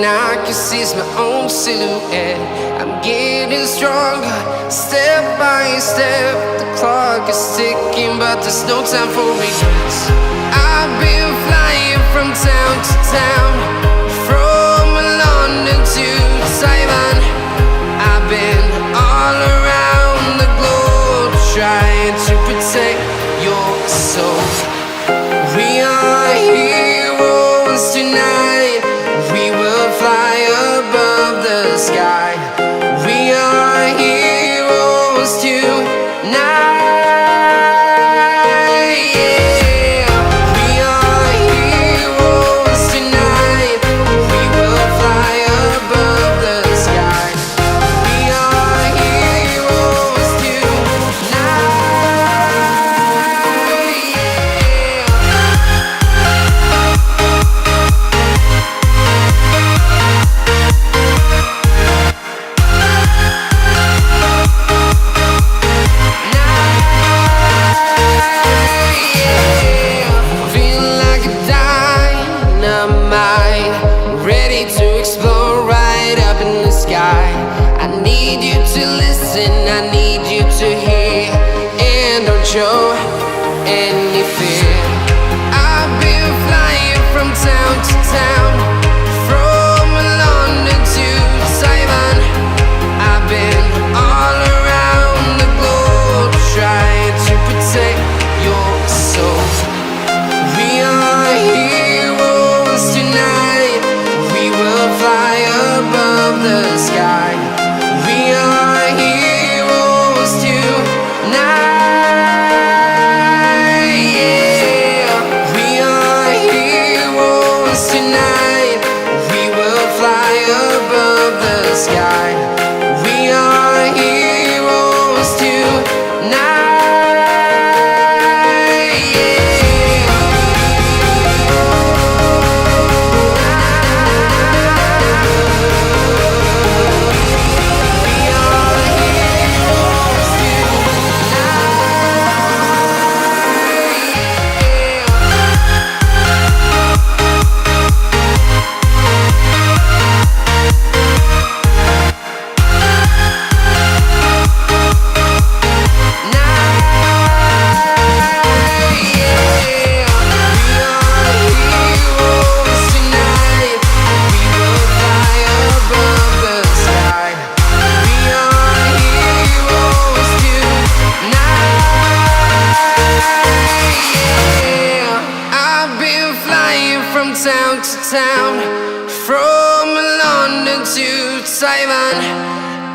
and I can see my own silhouette. I'm getting stronger, step by step. The clock is ticking, but there's no time for regrets. I've been flying from town to town, from London to Taiwan. I've been all around the globe, trying to protect your soul. We are heroes tonight. We will fly above the sky. We are heroes tonight. Yeah. We are heroes tonight. We will fly above the sky. We are heroes tonight. Feeling like a dynamite, ready to explode right up in the sky. I need you to listen, I need you to hear, and don't show any fear. I've been flying from town to town, from London to Taiwan. I've been all around the globe, trying to protect your soul. We are heroes tonight. We will fly above the sky. We are heroes tonight. Yeah. We are heroes tonight. We will fly above the sky. We are heroes tonight. Town to town, from London to Taiwan.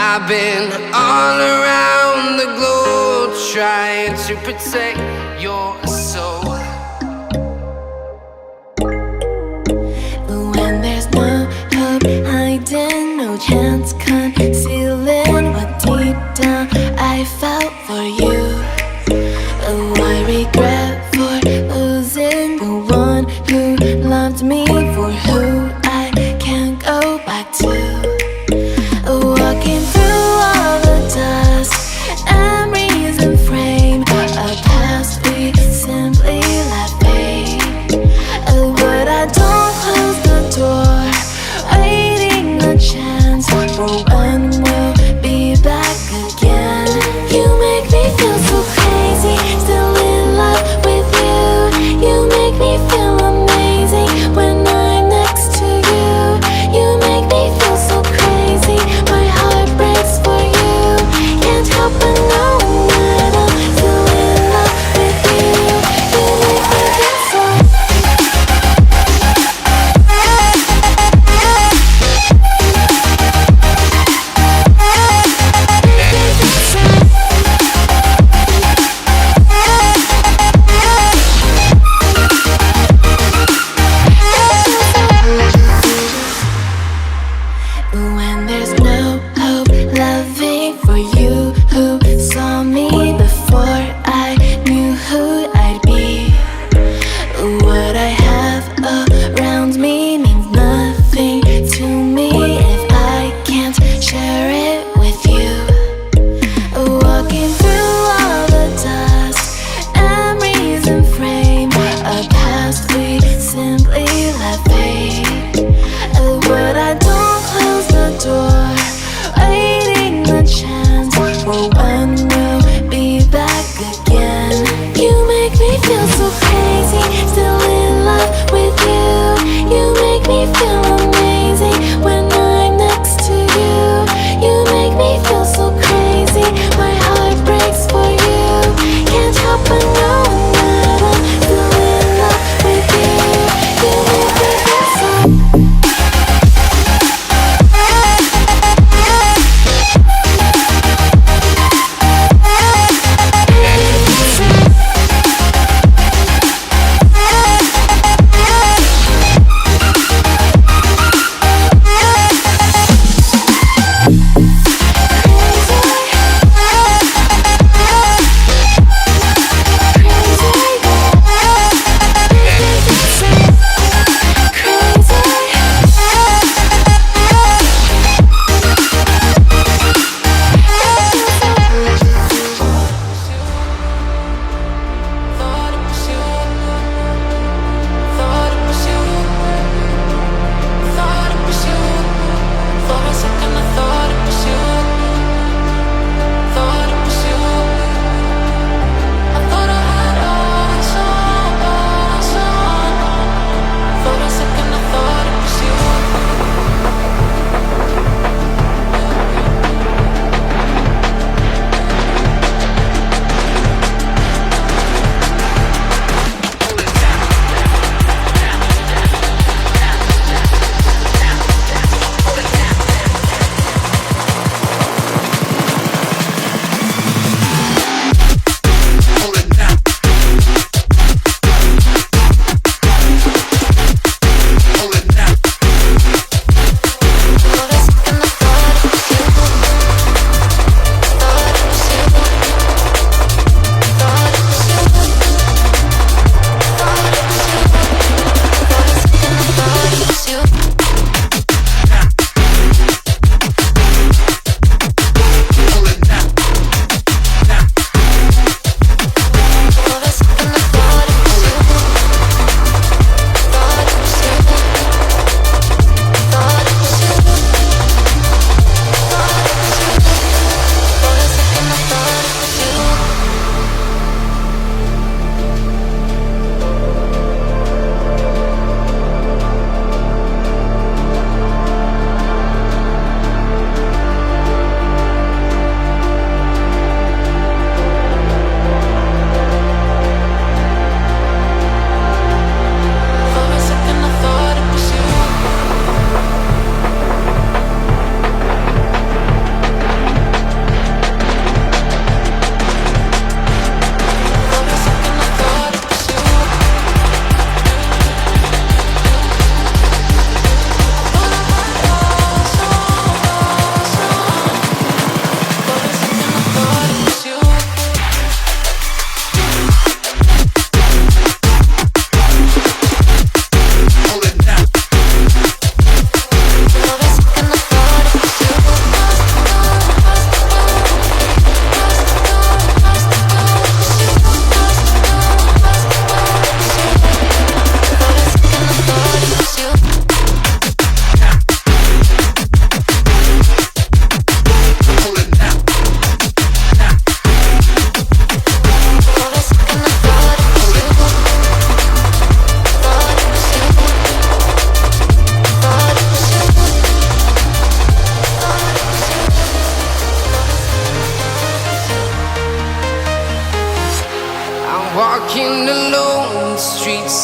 I've been all around the globe, trying to protect your soul. When there's no hope hiding, no chance concealing what deep down I felt for you. Oh, I regret for losing the one who loved me, for who I can't go back to. Walking through all the dust, memories and frame, a past we simply let fade. But I don't close the door, waiting a chance for when we'll be back again. You make me feel so crazy, still in love with you. You make me feel amazing when I'm next to you. You make me feel so crazy, my heart breaks for you. Can't help but know that I'm still in love with you. You make me feel so. When there's no hope loving for you who saw me before I knew who I'd be. What I have around me means nothing to me if I can't share it with you. Walking through all the dust, memories and frame, a past we simply let fade. What I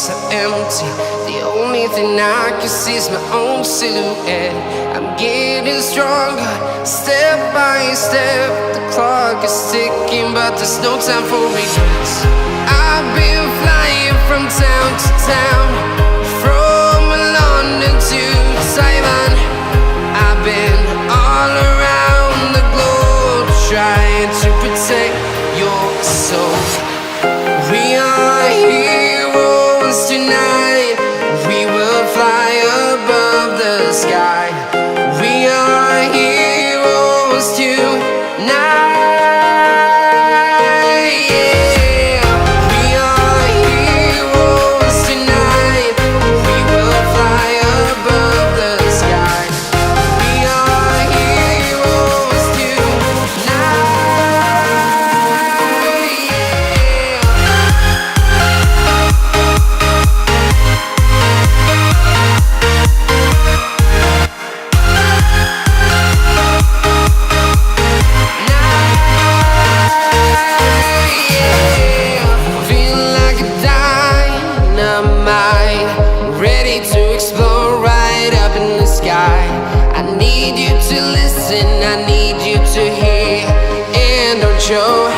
so empty. The only thing I can see is my own silhouette. I'm getting stronger, step by step. The clock is ticking, but there's no time for regrets. I've been flying from town to town, from London to Taiwan. I've been all around the globe, trying to protect your soul. We are heroes tonight. We will fly above the sky. We are heroes tonight. Yeah. We are heroes tonight. We will fly above the sky. We are heroes tonight. Feel like a dynamite, ready to explode right up in the sky. I need you to listen, I need you to hear, and don't show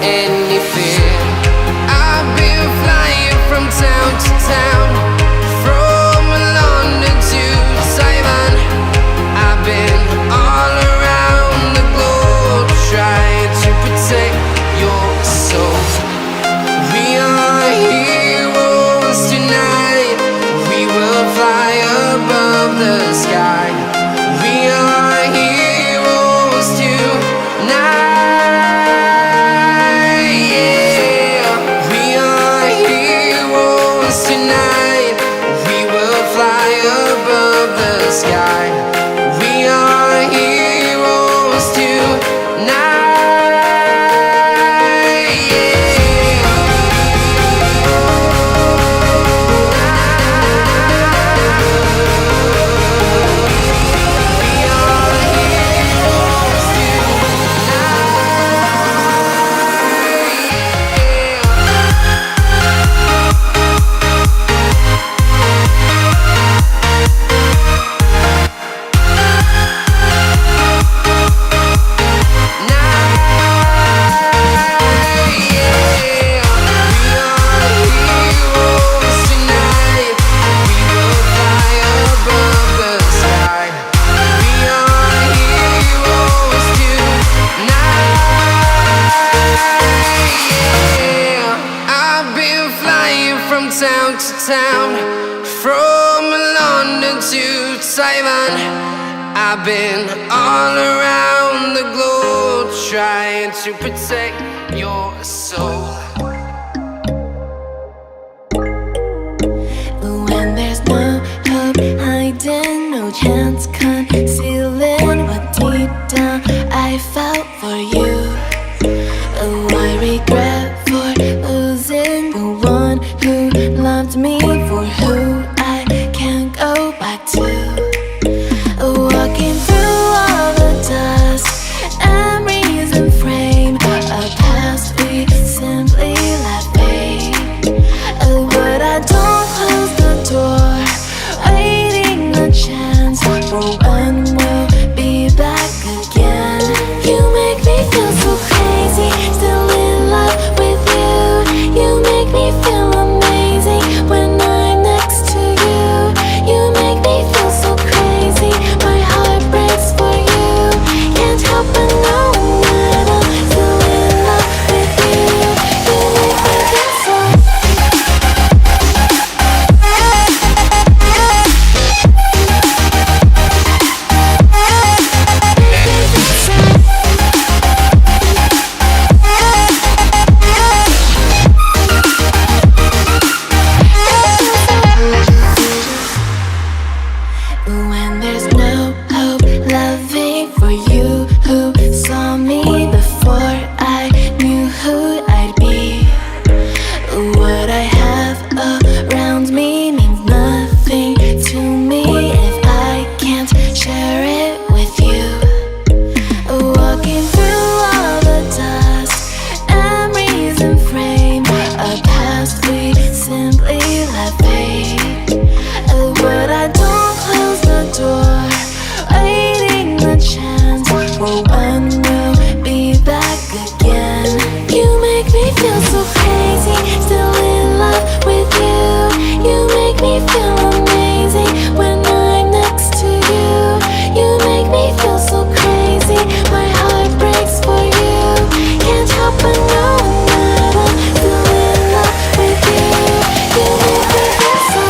any fear. I've been flying from town to town, from London to Taiwan. I've been all around the globe, trying to protect your soul. We are heroes tonight. We will fly above the sky. We are heroes tonight. Yeah. We are heroes tonight. We will fly above the sky. We are heroes tonight. Town to town, from London to Taiwan. I've been all around the globe, trying to protect your soul. When there's no hope hiding, no chance concealing what deep down I felt for you. Oh, I regret for losing the one who loved me, for who I can't go back to. Walking through all the dust and reason frame, a past we simply let fade. Oh, but I don't close the door, waiting a chance for when we'll be back again. You make me feel so crazy, still in love with you. You make me feel amazing when I'm next to you. You make me feel so crazy, my heart breaks for you. Can't help but knowing that I'm still in love with you. You make me feel so. When there's no hope loving for you who saw me before I knew who I'd be. What I have around me means nothing to me if I can't share it with you. Walking through all the dust and reason frame, a past we simply let for when we'll be back again. You make me feel so crazy, still in love with you. You make me feel amazing when I'm next to you. You make me feel so crazy, my heart breaks for you. Can't help but know that I'm still in love with you. You make me feel so.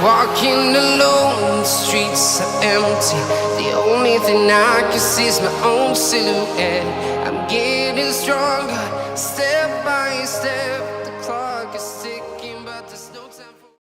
Walking alone, the streets are empty. The only thing I can see is my own silhouette. I'm getting stronger,